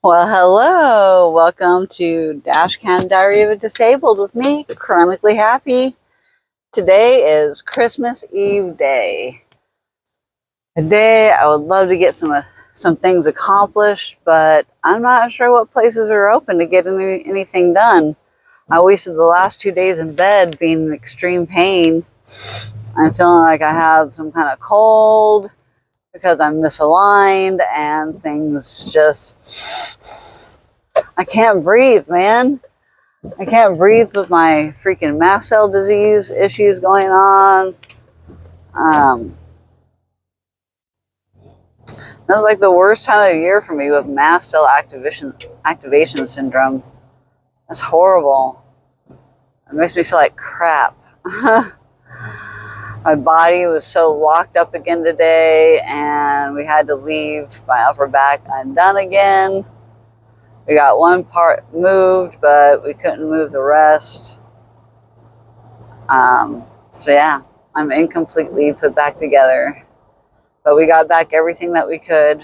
Well, hello. Welcome to Dashcam Diary of a Disabled with me, Chronically Happy. Today is Christmas Eve day. A day I would love to get some things accomplished, but I'm not sure what places are open to get anything done. I wasted the last 2 days in bed being in extreme pain. I'm feeling like I have some kind of cold because I'm misaligned and things just... I can't breathe, man. I can't breathe with my freaking mast cell disease issues going on. That's like the worst time of year for me with mast cell activation syndrome. That's horrible. It makes me feel like crap. My body was so locked up again today, and we had to leave my upper back undone again. We got one part moved, but we couldn't move the rest. So yeah, I'm incompletely put back together. But we got back everything that we could.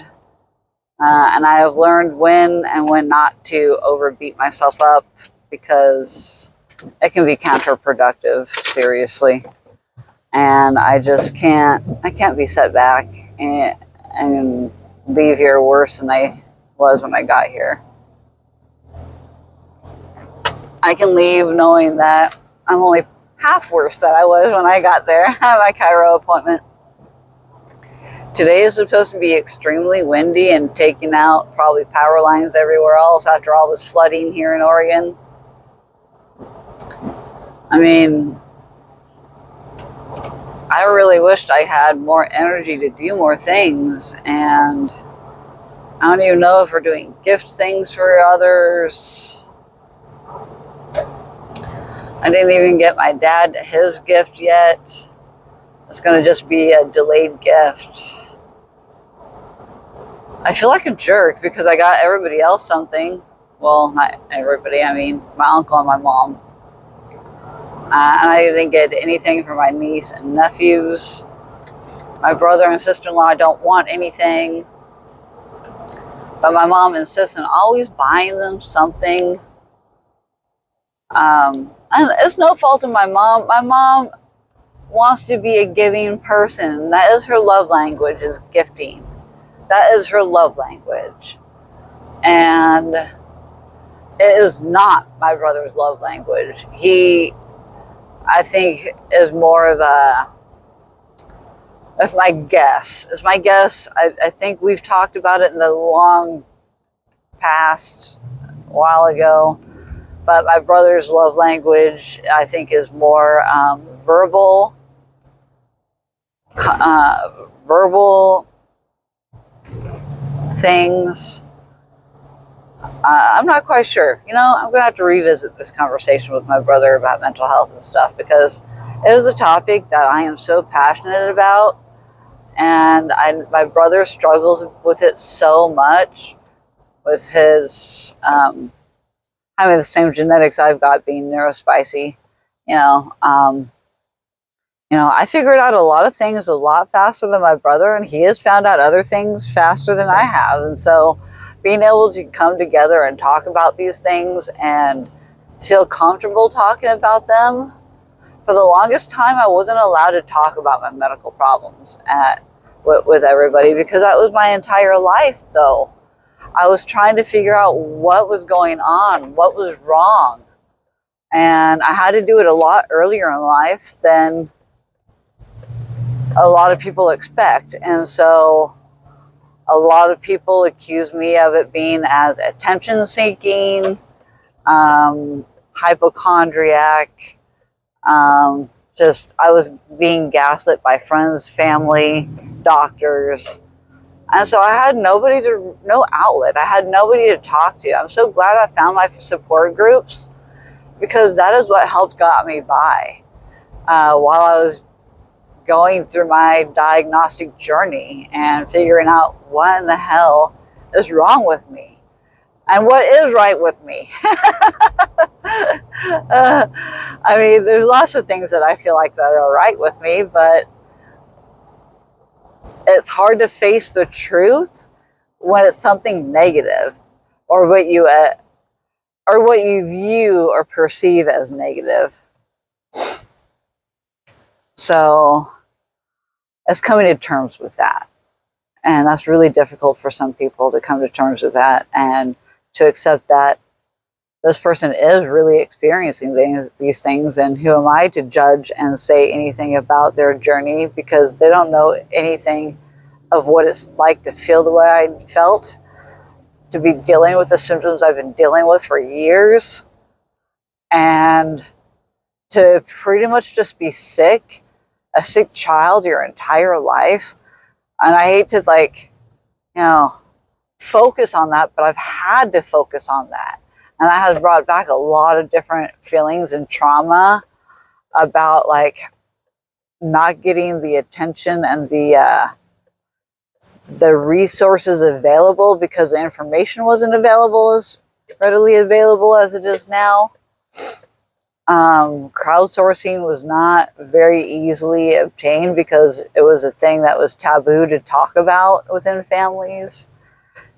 And I have learned when and when not to overbeat myself up, because it can be counterproductive, seriously. And I can't be set back and leave here worse than I was when I got here. I can leave knowing that I'm only half worse than I was when I got there at my chiro appointment. Today is supposed to be extremely windy and taking out probably power lines everywhere else after all this flooding here in Oregon. I mean, I really wished I had more energy to do more things, and I don't even know if we're doing gift things for others. I didn't even get my dad his gift yet. It's going to just be a delayed gift. I feel like a jerk because I got everybody else something. Well, not everybody, I mean my uncle and my mom. And I didn't get anything for my niece and nephews. My brother and sister-in-law don't want anything. But my mom insists on always buying them something. And it's no fault of my mom. My mom wants to be a giving person. That is her love language, is gifting. That is her love language. And it is not my brother's love language. He, I think, is more of a... It's my guess. I think we've talked about it in the long past, a while ago. But my brother's love language, I think, is more verbal things. I'm not quite sure. I'm going to have to revisit this conversation with my brother about mental health and stuff, because it is a topic that I am so passionate about. And my brother struggles with it so much, with his... having the same genetics I've got, being neurospicy. I figured out a lot of things a lot faster than my brother, and he has found out other things faster than I have. And so being able to come together and talk about these things and feel comfortable talking about them. For the longest time, I wasn't allowed to talk about my medical problems with everybody, because that was my entire life, though. I was trying to figure out what was going on, what was wrong. And I had to do it a lot earlier in life than a lot of people expect. And so a lot of people accuse me of it being as attention-seeking, hypochondriac. I was being gaslit by friends, family, doctors. And so I had no outlet. I had nobody to talk to. I'm so glad I found my support groups, because that is what helped got me by while I was going through my diagnostic journey and figuring out what in the hell is wrong with me and what is right with me. I mean, there's lots of things that I feel like that are right with me, but it's hard to face the truth when it's something negative. or what you view or perceive as negative. So it's coming to terms with that. And that's really difficult for some people to come to terms with that and to accept that this person is really experiencing these things, and who am I to judge and say anything about their journey, because they don't know anything of what it's like to feel the way I felt, to be dealing with the symptoms I've been dealing with for years, and to pretty much just be sick, a sick child your entire life. And I hate to focus on that, but I've had to focus on that. And that has brought back a lot of different feelings and trauma about not getting the attention and the resources available, because the information wasn't available as readily available as it is now. Crowdsourcing was not very easily obtained because it was a thing that was taboo to talk about within families,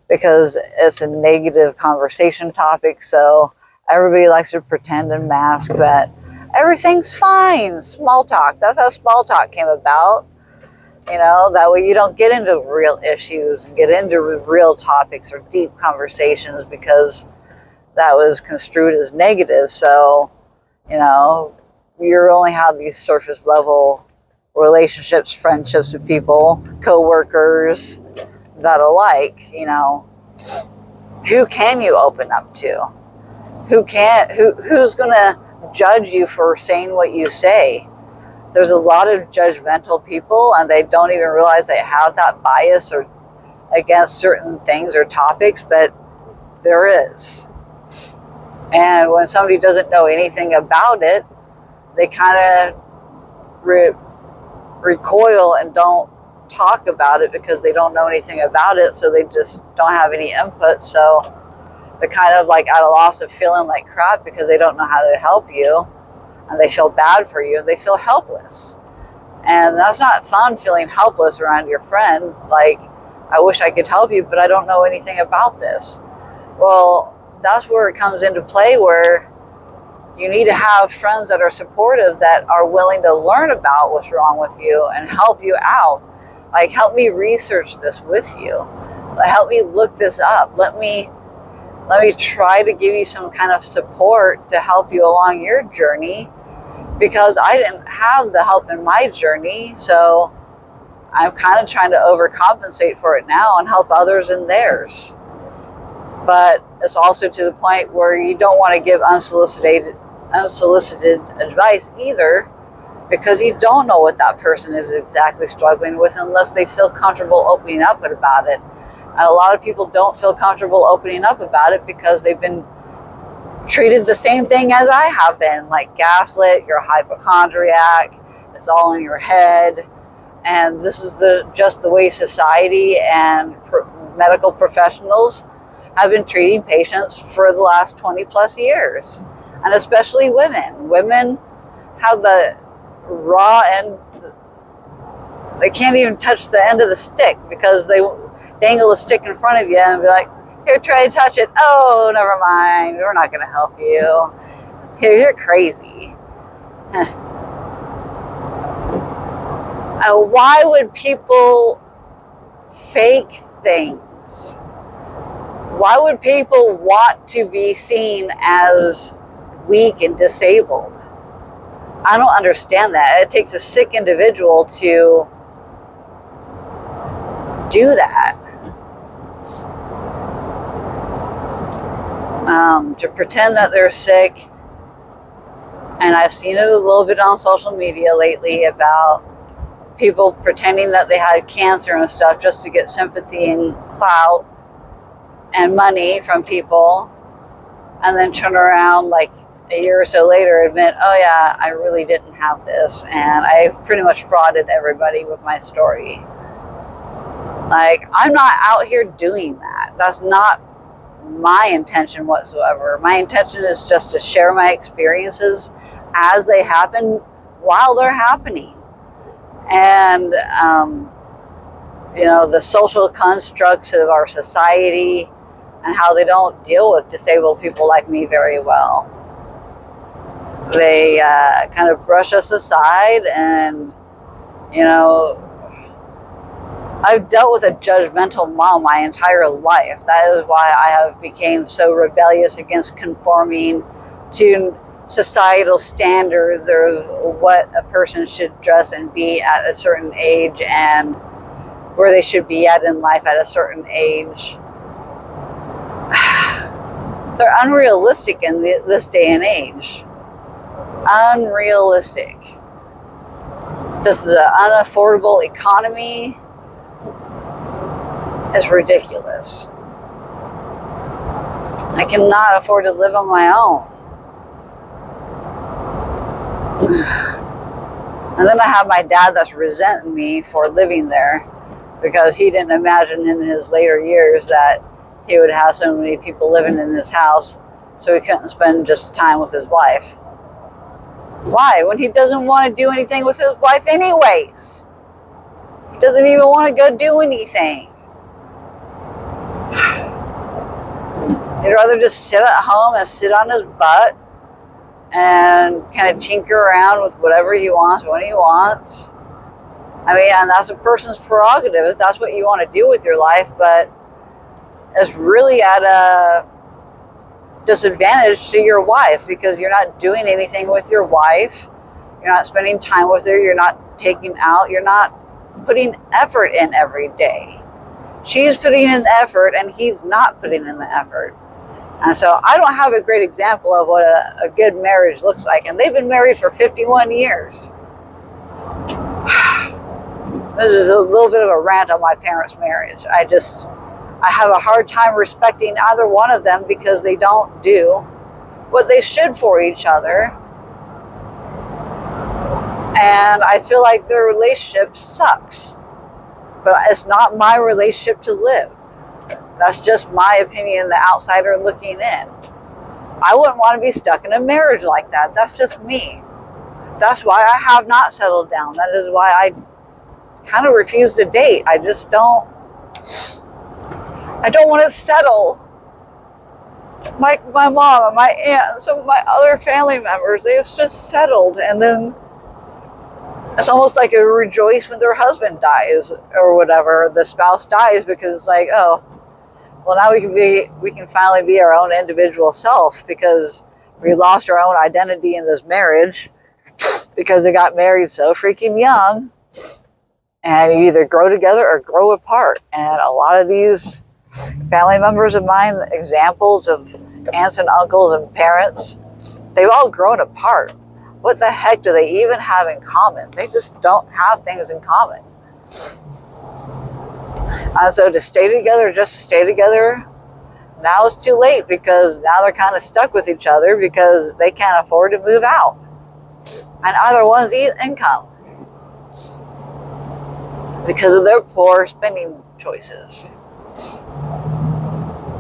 because it's a negative conversation topic. So everybody likes to pretend and mask that everything's fine. Small talk. That's how small talk came about. That way you don't get into real issues and get into real topics or deep conversations, because that was construed as negative. So, you only have these surface level relationships, friendships with people, co-workers, that alike. Who can you open up to? Who's gonna judge you for saying what you say? There's a lot of judgmental people, and they don't even realize they have that bias or against certain things or topics, but there is. And when somebody doesn't know anything about it, they kind of recoil and don't talk about it because they don't know anything about it, so they just don't have any input. So they're kind of at a loss of feeling like crap because they don't know how to help you, and they feel bad for you, and they feel helpless. And that's not fun, feeling helpless around your friend. I wish I could help you, but I don't know anything about this. Well, that's where it comes into play, where you need to have friends that are supportive, that are willing to learn about what's wrong with you and help you out. Help me research this with you. Help me look this up. Let me try to give you some kind of support to help you along your journey, because I didn't have the help in my journey. So I'm kind of trying to overcompensate for it now and help others in theirs. But it's also to the point where you don't want to give unsolicited advice either, because you don't know what that person is exactly struggling with unless they feel comfortable opening up about it. And a lot of people don't feel comfortable opening up about it because they've been treated the same thing as I have been, gaslit, you're a hypochondriac, it's all in your head. And this is just the way society and medical professionals have been treating patients for the last 20 plus years. And especially women. Women have the raw end. They can't even touch the end of the stick because they dangle a stick in front of you and be like, here, try to touch it. Oh, never mind. We're not going to help you. Here, you're crazy. Why would people fake things? Why would people want to be seen as weak and disabled? I don't understand that. It takes a sick individual to do that. To pretend that they're sick. And I've seen it a little bit on social media lately about people pretending that they had cancer and stuff just to get sympathy and clout and money from people, and then turn around a year or so later admit, oh yeah, I really didn't have this, and I pretty much frauded everybody with my story. I'm not out here doing that. That's not my intention whatsoever. My intention is just to share my experiences as they happen while they're happening. And the social constructs of our society and how they don't deal with disabled people like me very well. They kind of brush us aside, and, you know, I've dealt with a judgmental mom my entire life. That is why I have become so rebellious against conforming to societal standards of what a person should dress and be at a certain age, and where they should be at in life at a certain age. They're unrealistic in this day and age. Unrealistic. This is an unaffordable economy. It's ridiculous. I cannot afford to live on my own. And then I have my dad that's resenting me for living there, because he didn't imagine in his later years that he would have so many people living in his house, so he couldn't spend just time with his wife. Why? When he doesn't want to do anything with his wife anyways. He doesn't even want to go do anything. He'd rather just sit at home and sit on his butt and kind of tinker around with whatever he wants when he wants. I mean, and that's a person's prerogative if that's what you want to do with your life, but it's really at a disadvantage to your wife, because you're not doing anything with your wife. You're not spending time with her. You're not taking out. You're not putting effort in every day. She's putting in effort and he's not putting in the effort. And so I don't have a great example of what a good marriage looks like. And they've been married for 51 years. This is a little bit of a rant on my parents' marriage. I have a hard time respecting either one of them, because they don't do what they should for each other. And I feel like their relationship sucks. But it's not my relationship to live. That's just my opinion, the outsider looking in. I wouldn't want to be stuck in a marriage like that. That's just me. That's why I have not settled down. That is why I kind of refuse to date. I don't want to settle. Like my mom and my aunt and some of my other family members, they've just settled, and then it's almost like a rejoice when their husband dies or whatever, the spouse dies, because it's like, oh, well, now we can finally be our own individual self, because we lost our own identity in this marriage because they got married so freaking young. And you either grow together or grow apart. And a lot of these family members of mine, examples of aunts and uncles and parents, they've all grown apart. What the heck do they even have in common? They just don't have things in common. And so to stay together, just to stay together, now it's too late, because now they're kind of stuck with each other because they can't afford to move out. And either one's income, because of their poor spending choices.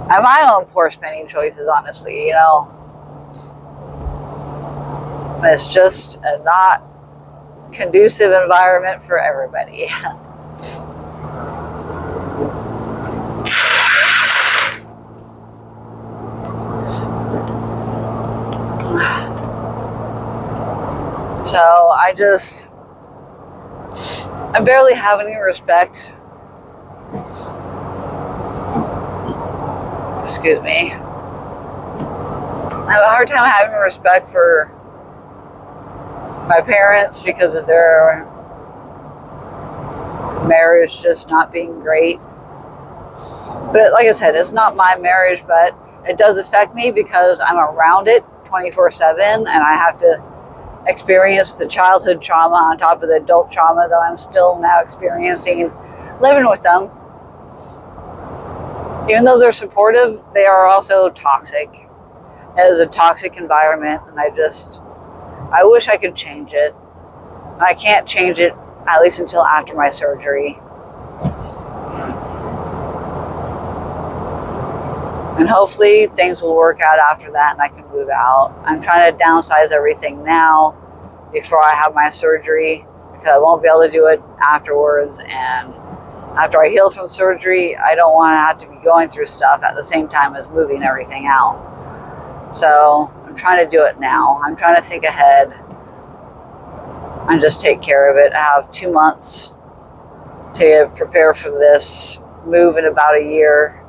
And my own poor spending choices, honestly, you know. It's just a not conducive environment for everybody. So I barely have any respect. Excuse me. I have a hard time having respect for my parents because of their marriage just not being great. But like I said, it's not my marriage, but it does affect me because I'm around it 24/7, and I have to experience the childhood trauma on top of the adult trauma that I'm still now experiencing living with them. Even though they're supportive, they are also toxic. It is a toxic environment, and I wish I could change it. I can't change it, at least until after my surgery. And hopefully things will work out after that and I can move out. I'm trying to downsize everything now before I have my surgery, because I won't be able to do it afterwards. And After I heal from surgery, I don't want to have to be going through stuff at the same time as moving everything out. So I'm trying to do it now. I'm trying to think ahead and just take care of it. I have 2 months to prepare for this move in about a year.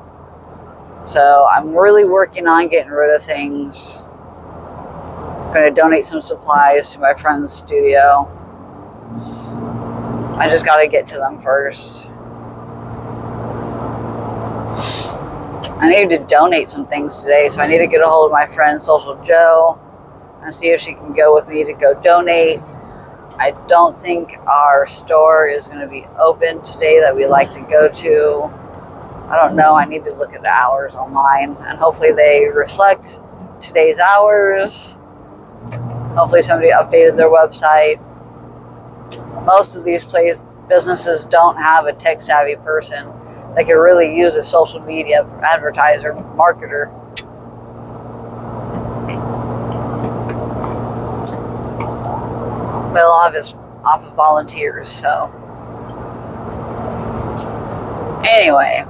So I'm really working on getting rid of things. I'm going to donate some supplies to my friend's studio. I just got to get to them first. I need to donate some things today, so I need to get a hold of my friend Social Joe and see if she can go with me to go donate. I don't think our store is going to be open today that we like to go to. I don't know. I need to look at the hours online, and hopefully they reflect today's hours. Hopefully somebody updated their website. Most of these businesses don't have a tech-savvy person that can really use a social media advertiser, marketer. But a lot of it's off of volunteers, so. Anyway.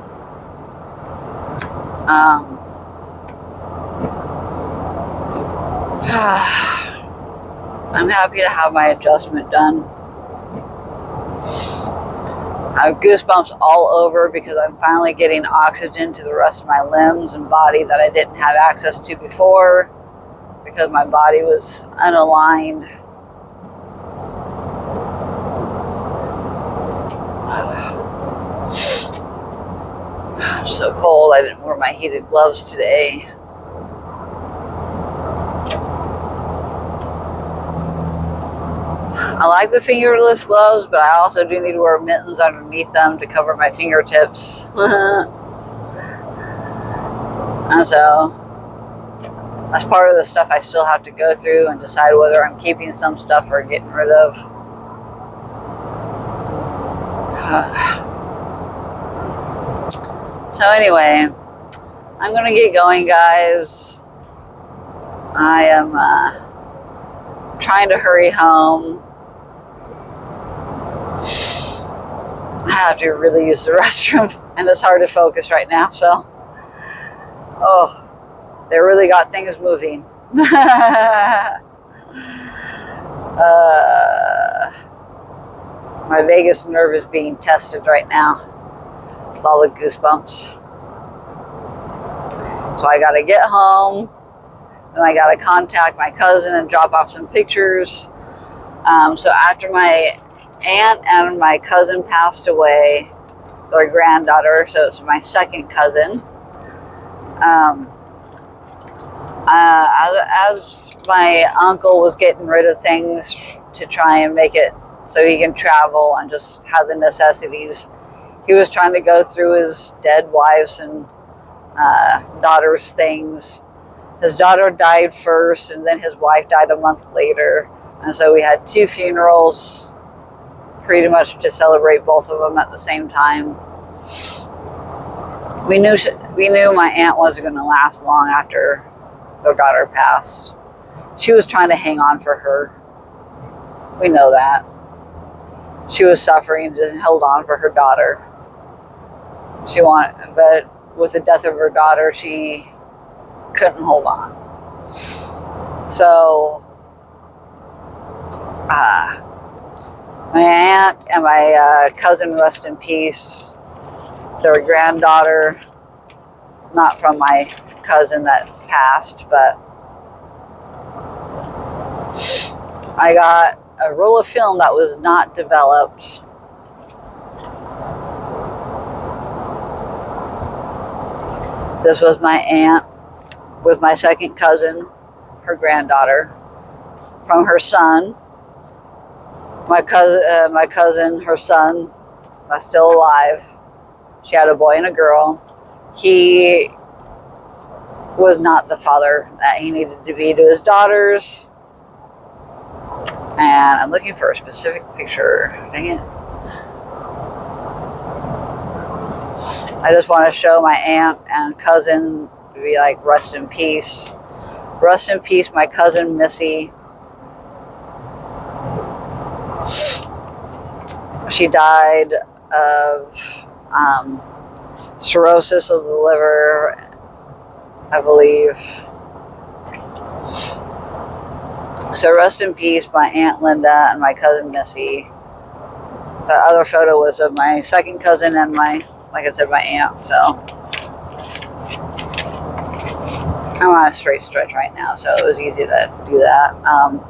I'm happy to have my adjustment done. I have goosebumps all over because I'm finally getting oxygen to the rest of my limbs and body that I didn't have access to before because my body was unaligned. I'm so cold. I didn't wear my heated gloves today. I like the fingerless gloves, but I also do need to wear mittens underneath them to cover my fingertips. And so that's part of the stuff I still have to go through and decide whether I'm keeping some stuff or getting rid of. So anyway, I'm going to get going, guys. I am trying to hurry home. I have to really use the restroom, and it's hard to focus right now, so. Oh, they really got things moving. My vagus nerve is being tested right now with all the goosebumps. So I gotta get home, and I gotta contact my cousin and drop off some pictures. So after my aunt and my cousin passed away, their granddaughter, so it's my second cousin. As my uncle was getting rid of things to try and make it so he can travel and just have the necessities, he was trying to go through his dead wife's and daughter's things. His daughter died first, and then his wife died a month later. And so we had 2 funerals pretty much to celebrate both of them at the same time. We knew my aunt wasn't going to last long after their daughter passed. She was trying to hang on for her. We know that. She was suffering and just held on for her daughter. But with the death of her daughter, she couldn't hold on. So, my aunt and my cousin, rest in peace. Their granddaughter, not from my cousin that passed, but I got a roll of film that was not developed. This was my aunt with my second cousin, her granddaughter, from her son. My cousin, her son, that's still alive. She had a boy and a girl. He was not the father that he needed to be to his daughters. And I'm looking for a specific picture. Dang it. I just want to show my aunt and cousin to be like, rest in peace. Rest in peace, my cousin Missy. She died of cirrhosis of the liver, I believe. So rest in peace, my Aunt Linda and my cousin Missy. The other photo was of my second cousin and my, like I said, my aunt. So I'm on a straight stretch right now, so it was easy to do that on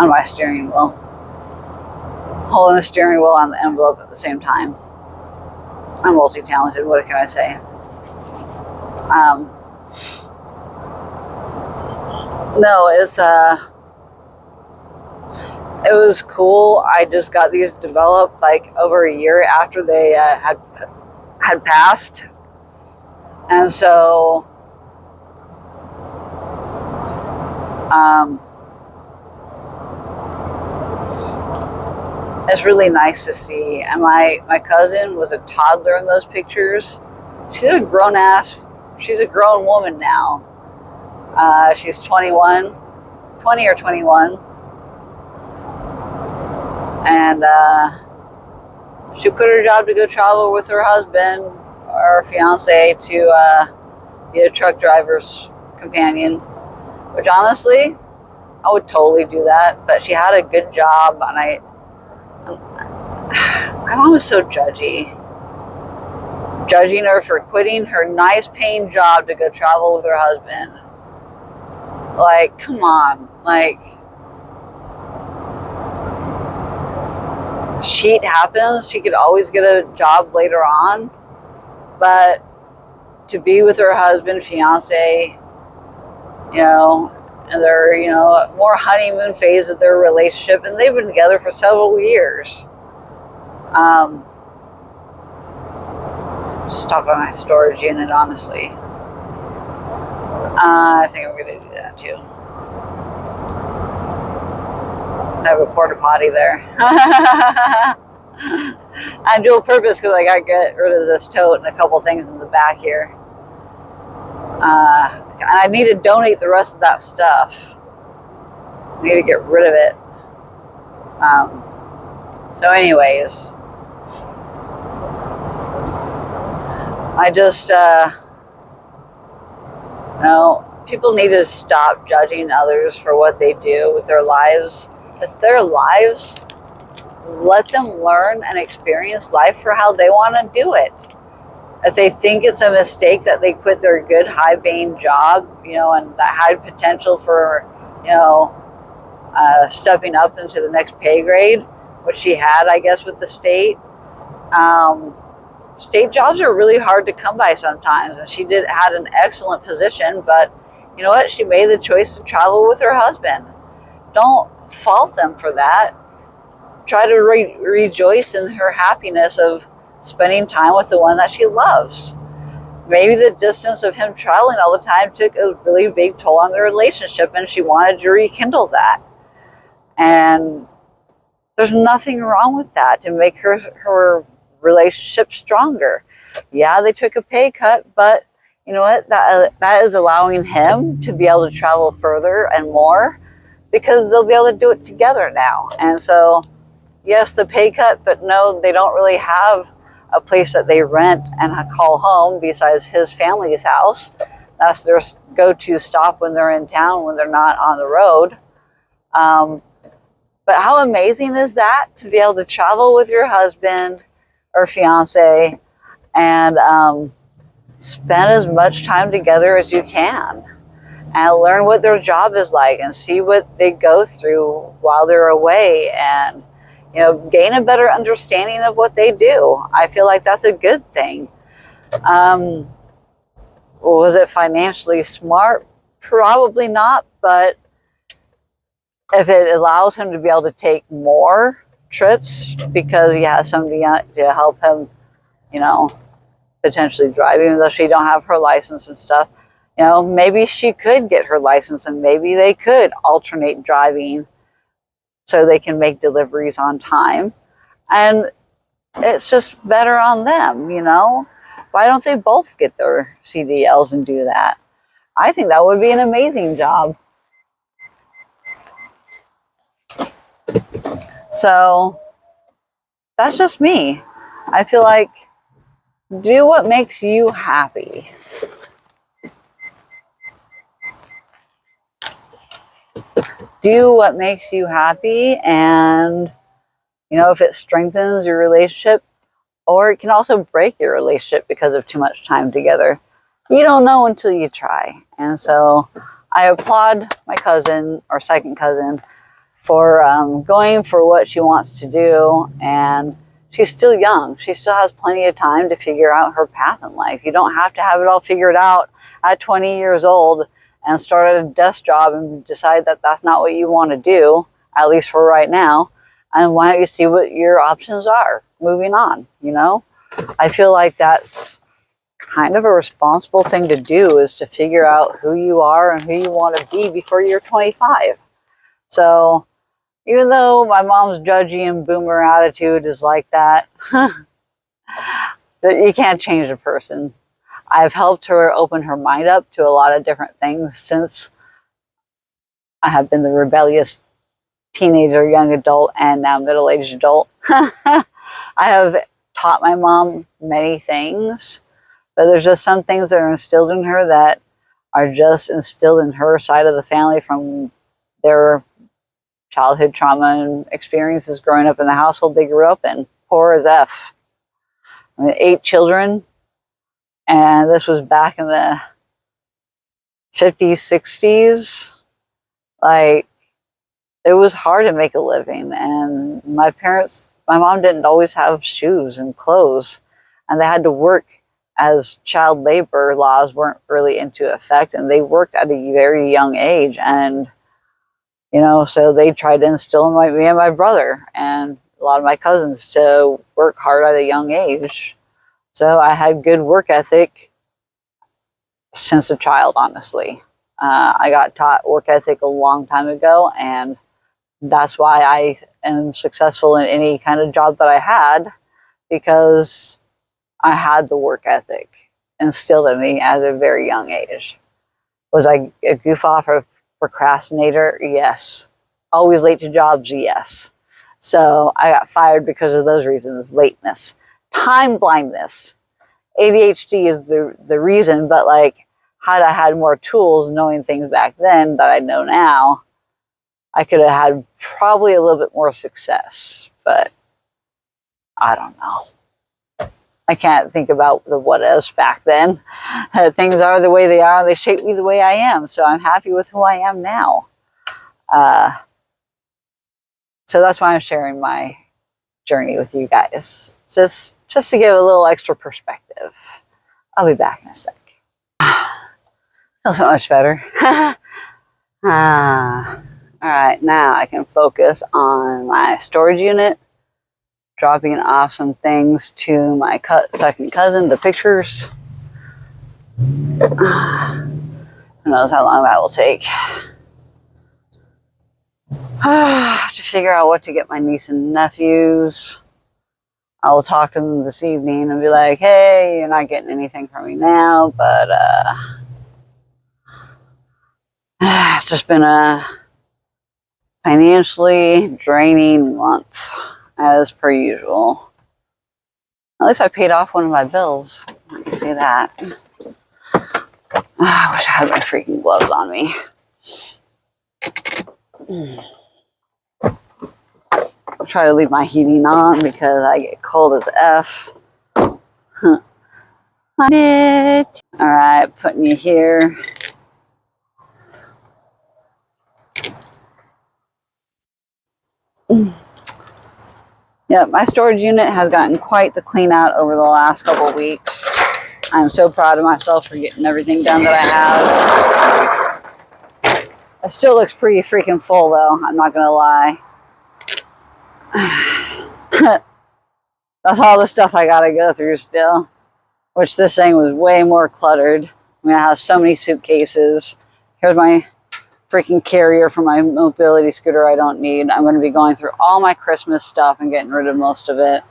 my steering wheel. Holding the steering wheel on the envelope at the same time. I'm multi-talented, what can I say? No, it was cool. I just got these developed like over a year after they had passed. And so it's really nice to see. And my cousin was a toddler in those pictures. She's a grown woman now. She's 20 or 21. And she quit her job to go travel with her husband or fiance to be a truck driver's companion. Which honestly, I would totally do that. But she had a good job, and my mom was so judgy. Judging her for quitting her nice paying job to go travel with her husband. Like, come on. Like, shit happens. She could always get a job later on. But to be with her husband, fiance, you know, and they're, you know, more honeymoon phase of their relationship, and they've been together for several years. Just talk about my storage unit, honestly. I think I'm going to do that too. I have a porta potty there. On dual purpose because I got to get rid of this tote and a couple things in the back here. And I need to donate the rest of that stuff. I need to get rid of it. So anyways, I just, people need to stop judging others for what they do with their lives. It's their lives. Let them learn and experience life for how they want to do it. If they think it's a mistake that they quit their good, high-paying job, and that had potential for, stepping up into the next pay grade, which she had, I guess, with the state. State jobs are really hard to come by sometimes, and she had an excellent position, but you know what? She made the choice to travel with her husband. Don't fault them for that. Try to rejoice in her happiness of spending time with the one that she loves. Maybe the distance of him traveling all the time took a really big toll on their relationship, and she wanted to rekindle that. And there's nothing wrong with that to make her relationship stronger. Yeah, they took a pay cut, but you know what? That is allowing him to be able to travel further and more because they'll be able to do it together now. And so, yes, the pay cut, but no, they don't really have a place that they rent and call home besides his family's house. That's their go-to stop when they're in town, when they're not on the road. But how amazing is that to be able to travel with your husband or fiance and spend as much time together as you can and learn what their job is like and see what they go through while they're away and gain a better understanding of what they do. I feel like that's a good thing. Was it financially smart? Probably not, but if it allows him to be able to take more trips because he has somebody to help him, potentially drive, even though she don't have her license and stuff, maybe she could get her license and maybe they could alternate driving so they can make deliveries on time. And it's just better on them, Why don't they both get their CDLs and do that? I think that would be an amazing job. So that's just me. I feel like do what makes you happy. Do what makes you happy, and if it strengthens your relationship, or it can also break your relationship because of too much time together. You don't know until you try. And so I applaud my cousin, or second cousin, for going for what she wants to do. And she's still young. She still has plenty of time to figure out her path in life. You don't have to have it all figured out at 20 years old and start at a desk job and decide that that's not what you want to do, at least for right now. And why don't you see what your options are moving on, I feel like that's kind of a responsible thing to do, is to figure out who you are and who you want to be before you're 25. So even though my mom's judgy and boomer attitude is like that, you can't change a person. I've helped her open her mind up to a lot of different things since I have been the rebellious teenager, young adult, and now middle-aged adult. I have taught my mom many things, but there's just some things that are instilled in her that are just instilled in her side of the family from their childhood trauma and experiences growing up in the household they grew up in. Poor as F. 8 children, and this was back in the 50s, 60s. Like, it was hard to make a living, and my mom didn't always have shoes and clothes, and they had to work as child labor laws weren't really into effect, and they worked at a very young age. And so they tried to instill in me and my brother and a lot of my cousins to work hard at a young age. So I had good work ethic since a child, honestly. I got taught work ethic a long time ago, and that's why I am successful in any kind of job that I had, because I had the work ethic instilled in me at a very young age. Was I a goof off or procrastinator? Yes. Always late to jobs? Yes. So I got fired because of those reasons. Lateness. Time blindness. ADHD is the reason, but had I had more tools, knowing things back then that I know now, I could have had probably a little bit more success, but I don't know. I can't think about the what ifs back then. Things are the way they are, and they shape me the way I am, so I'm happy with who I am now. So that's why I'm sharing my journey with you guys, just to give a little extra perspective. I'll be back in a sec. Feels so much better. All right, now I can focus on my storage unit, dropping off some things to my second cousin, the pictures. Who knows how long that will take. I have to figure out what to get my niece and nephews. I will talk to them this evening and be like, hey, you're not getting anything from me now, but it's just been a financially draining month, as per usual. At least I paid off one of my bills. I can see that. I wish I had my freaking gloves on me. I'll try to leave my heating on because I get cold as F. Alright, putting you here. Yeah, my storage unit has gotten quite the clean out over the last couple of weeks. I'm so proud of myself for getting everything done that I have. It still looks pretty freaking full though, I'm not gonna lie. That's all the stuff I gotta go through still. Which this thing was way more cluttered. I mean, I have so many suitcases. Here's my freaking carrier for my mobility scooter I don't need. I'm going to be going through all my Christmas stuff and getting rid of most of it.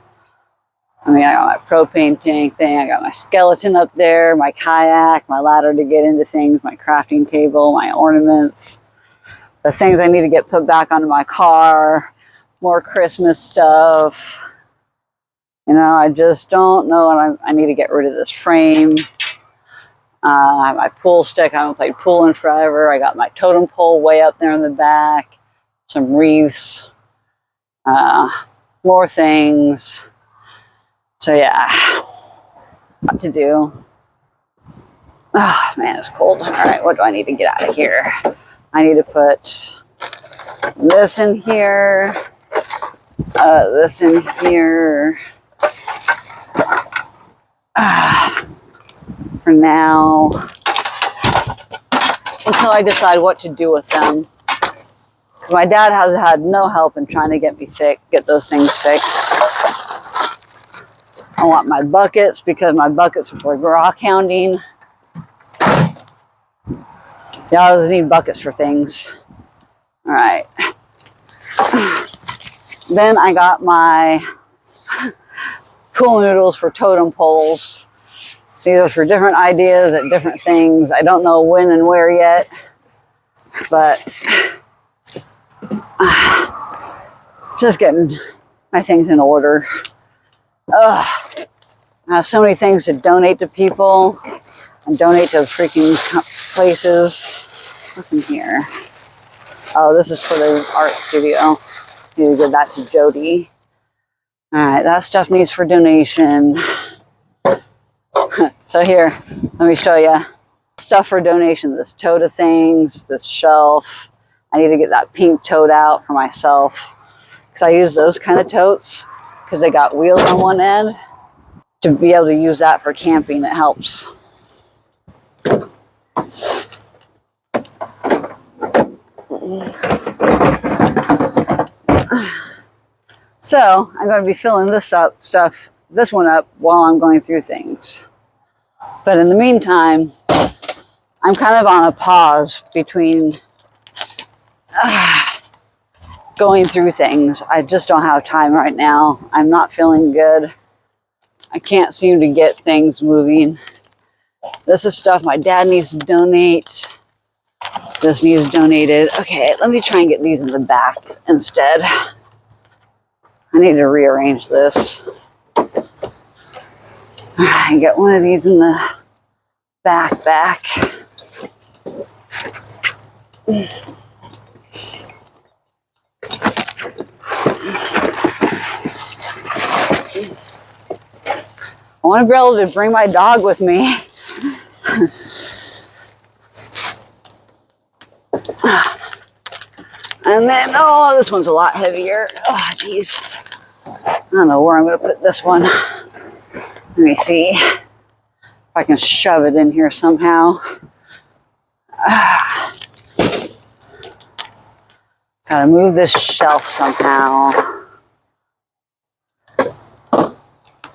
I mean, I got my propane tank thing. I got my skeleton up there, my kayak, my ladder to get into things, my crafting table, my ornaments, the things I need to get put back onto my car, more Christmas stuff. You know, I just don't know, and I need to get rid of this frame. I have my pool stick. I haven't played pool in forever. I got my totem pole way up there in the back. Some wreaths. More things. So yeah, what to do. Oh man, it's cold. All right, what do I need to get out of here? I need to put this in here. This in here. For now, until I decide what to do with them. Because my dad has had no help in trying to get those things fixed. I want my buckets because my buckets are for rock hounding. You always need buckets for things. All right. Then I got my cool noodles for totem poles. These are for different ideas at different things. I don't know when and where yet, but just getting my things in order. I have so many things to donate to people and donate to freaking places. What's in here? Oh, this is for the art studio. Need to give that to Jody. All right, that stuff needs for donation. So here, let me show you stuff for donation. This tote of things, this shelf. I need to get that pink tote out for myself because I use those kind of totes because they got wheels on one end. To be able to use that for camping, it helps. So I'm going to be filling this one up while I'm going through things. But in the meantime, I'm kind of on a pause between going through things. I just don't have time right now. I'm not feeling good. I can't seem to get things moving. This is stuff my dad needs to donate. This needs donated. Okay, let me try and get these in the back instead. I need to rearrange this. I get one of these in the back. I want to be able to bring my dog with me. And then, oh, this one's a lot heavier. Oh, geez. I don't know where I'm going to put this one. Let me see if I can shove it in here somehow. Gotta move this shelf somehow.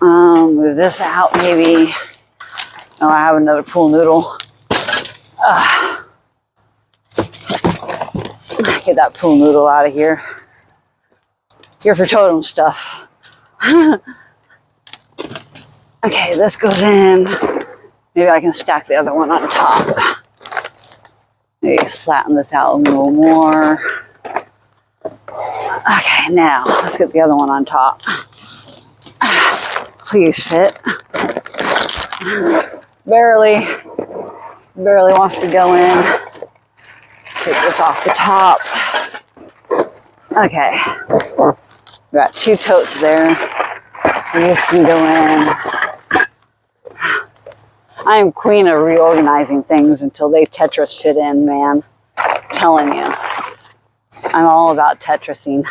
Move this out maybe. Oh, I have another pool noodle. Get that pool noodle out of here. Here for totem stuff. Okay, this goes in. Maybe I can stack the other one on top. Maybe flatten this out a little more. Okay, now let's get the other one on top. Please fit. Barely wants to go in. Take this off the top. Okay. We got two totes there. These can go in. I am queen of reorganizing things until they Tetris fit in, man. I'm telling you. I'm all about Tetrising.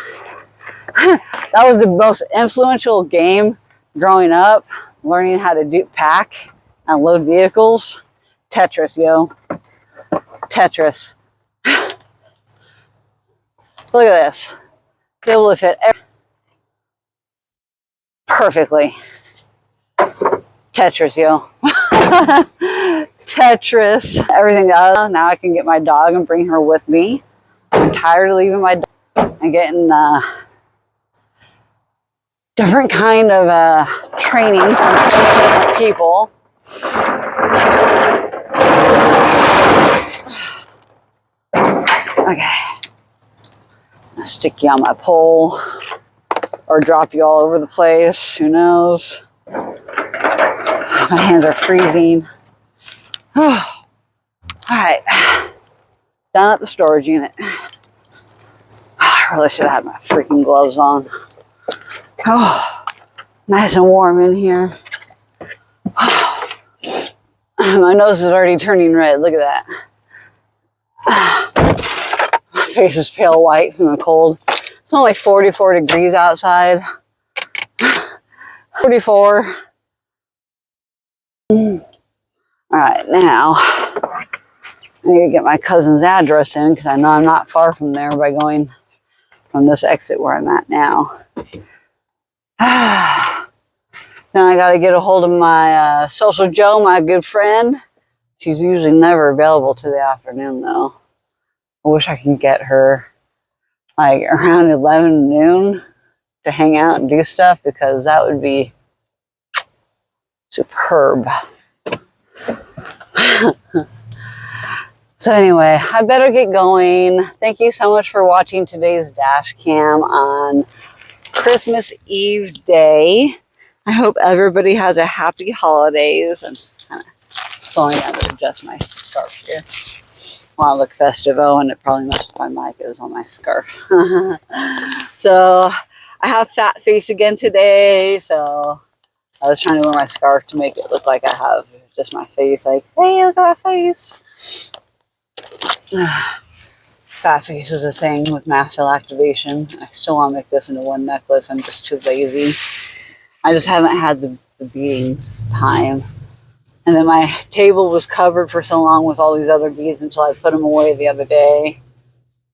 That was the most influential game growing up, learning how to pack and load vehicles. Tetris, yo. Tetris. Look at this. Be able to fit perfectly. Tetris, yo. Tetris. Everything else. Now I can get my dog and bring her with me. I'm tired of leaving my dog and getting different kind of training from different people. Okay. I'll stick you on my pole. or drop you all over the place. Who knows? My hands are freezing. All right, down at the storage unit. I really should have had my freaking gloves on. Oh, nice and warm in here. My nose is already turning red. Look at that. My face is pale white from the cold. It's only 44 degrees outside. 44. All right, now I need to get my cousin's address in because I know I'm not far from there by going from this exit where I'm at now. Then I got to get a hold of my Social Joe, my good friend. She's usually never available to the afternoon, though. I wish I could get her like around 11 noon to hang out and do stuff, because that would be superb. So anyway, I better get going. Thank you so much for watching today's dash cam on Christmas Eve day. I hope everybody has a happy holidays. I'm just kind of slowing down to adjust my scarf here. I want to look festive. Oh, and it probably messes with my mic. It was on my scarf. So I have fat face again today. So I was trying to wear my scarf to make it look like I have just my face. Like, hey, look at my face. Fat face is a thing with mast cell activation. I still want to make this into one necklace. I'm just too lazy. I just haven't had the beading time. And then my table was covered for so long with all these other beads until I put them away the other day.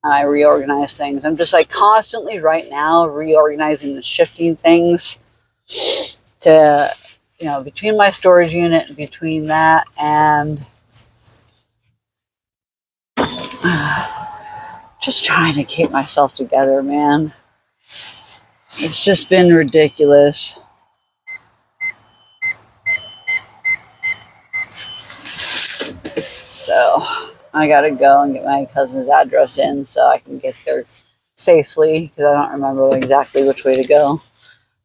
And I reorganized things. I'm just like constantly right now reorganizing and shifting things to, you know, between my storage unit and between that and just trying to keep myself together, man. It's just been ridiculous. So I gotta go and get my cousin's address in so I can get there safely, because I don't remember exactly which way to go.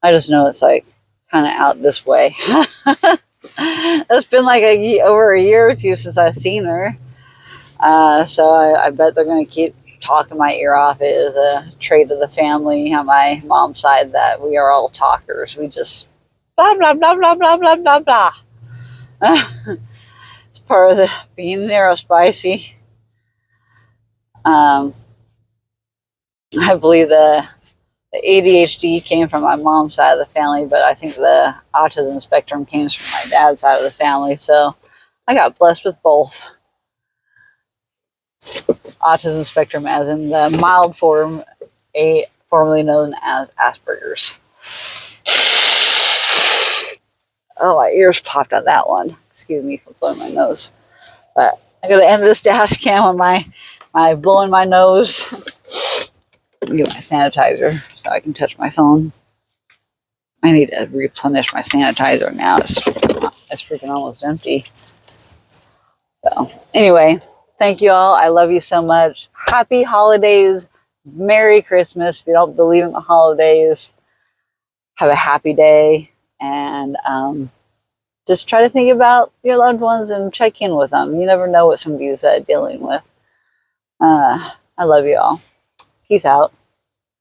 I just know it's like kind of out this way. It's been like over a year or two since I've seen her. So I bet they're going to keep talking my ear off. It is a trait of the family on my mom's side that we are all talkers. We just blah, blah, blah, blah, blah, blah, blah, blah. It's part of the being neurospicy. I believe the ADHD came from my mom's side of the family, but I think the autism spectrum came from my dad's side of the family. So I got blessed with both. Autism spectrum as in the mild form, formerly known as Asperger's. Oh, my ears popped on that one. Excuse me for blowing my nose. But I'm going to end this dash cam on my blowing my nose. Get my sanitizer so I can touch my phone. I need to replenish my sanitizer now. It's freaking almost empty. So anyway, thank you all. I love you so much. Happy holidays. Merry Christmas. If you don't believe in the holidays, have a happy day. And just try to think about your loved ones and check in with them. You never know what somebody's dealing with. I love you all. Peace out.